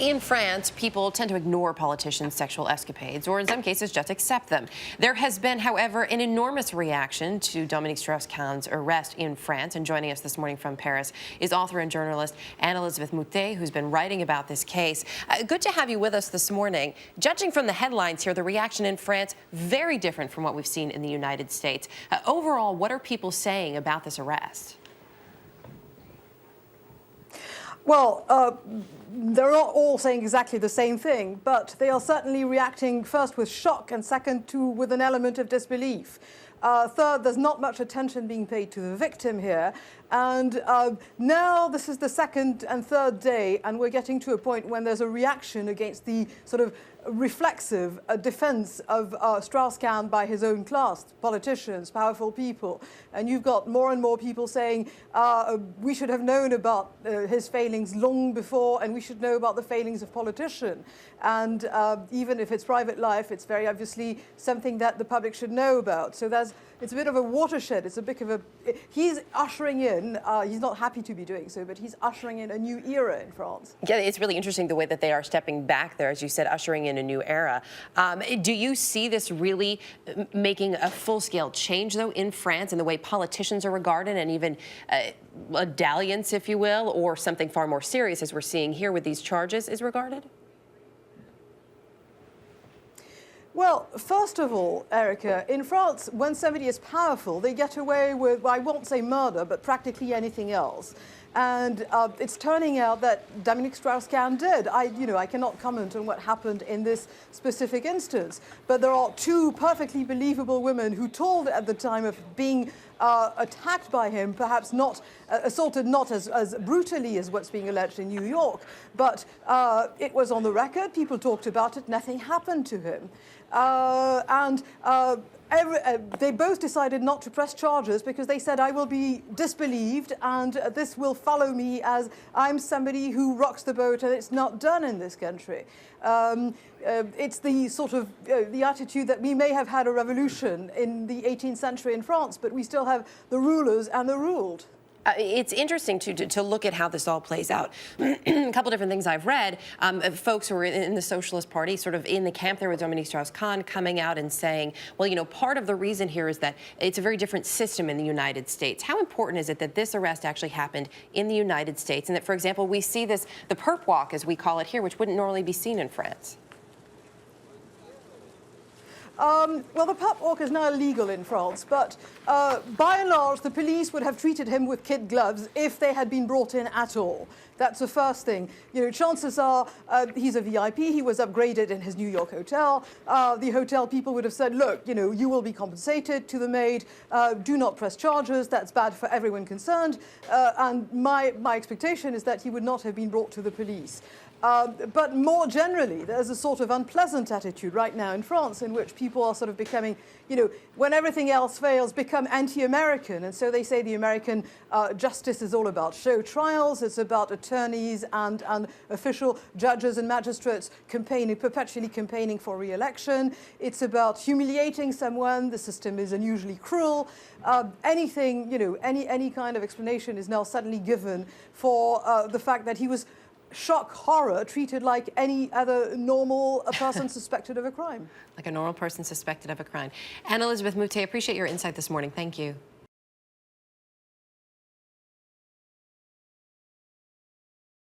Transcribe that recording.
In France, people tend to ignore politicians' sexual escapades, or in some cases just accept them. There has been, however, an enormous reaction to Dominique Strauss-Kahn's arrest in France. And joining us this morning from Paris is author and journalist Anne-Elisabeth Moutet, who's been writing about this case. Good to have you with us this morning. Judging from the headlines here, the reaction in France, very different from what we've seen in the United States. Overall, what are people saying about this arrest? Well, they're not all saying exactly the same thing, but they are certainly reacting first with shock and second with an element of disbelief. Third, there's not much attention being paid to the victim here. And now this is the second and third day, and we're getting to a point when there's a reaction against the sort of reflexive defense of Strauss-Kahn by his own class, politicians, powerful people. And you've got more and more people saying we should have known about his failings long before, and we should know about the failings of politicians. And even if it's private life, it's very obviously something that the public should know about. So it's a bit of a watershed. It's a bit of a, he's ushering in, he's not happy to be doing so, but he's ushering in a new era in France. Yeah, it's really interesting the way that they are stepping back there, as you said, ushering in a new era. Do you see this really making a full-scale change, though, in France in the way politicians are regarded, and even a dalliance, if you will, or something far more serious, as we're seeing here with these charges, is regarded? Well, first of all, Erica, in France, when somebody is powerful, they get away with, well, I won't say murder, but practically anything else. And it's turning out that Dominique Strauss-Kahn did. I cannot comment on what happened in this specific instance, but there are two perfectly believable women who told at the time of being attacked by him, perhaps not assaulted, not as brutally as what's being alleged in New York, but it was on the record, people talked about it, nothing happened to him. They both decided not to press charges because they said, I will be disbelieved and this will follow me as I'm somebody who rocks the boat, and it's not done in this country. It's the sort of the attitude that we may have had a revolution in the 18th century in France, but we still have the rulers and the ruled. It's interesting to look at how this all plays out. A couple different things I've read. Folks who are in the Socialist Party, sort of in the camp there with Dominique Strauss-Kahn, coming out and saying, well, you know, part of the reason here is that it's a very different system in the United States. How important is it that this arrest actually happened in the United States, and that, for example, we see the perp walk, as we call it here, which wouldn't normally be seen in France? Well, the perp walk is now illegal in France, but by and large, the police would have treated him with kid gloves if they had been brought in at all. That's the first thing. You know, chances are he's a VIP. He was upgraded in his New York hotel. The hotel people would have said, look, you know, you will be compensated to the maid. Do not press charges. That's bad for everyone concerned. And my expectation is that he would not have been brought to the police. But more generally, there's a sort of unpleasant attitude right now in France in which people are sort of becoming, you know, when everything else fails, become anti-American. And so they say the American justice is all about show trials. It's about attorneys and official judges and magistrates perpetually campaigning for re-election. It's about humiliating someone. The system is unusually cruel. Anything, you know, any kind of explanation is now suddenly given for the fact that he was shock horror treated like any other normal person suspected of a crime. Like a normal person suspected of a crime. Anne-Elisabeth Moutet, appreciate your insight this morning. Thank you.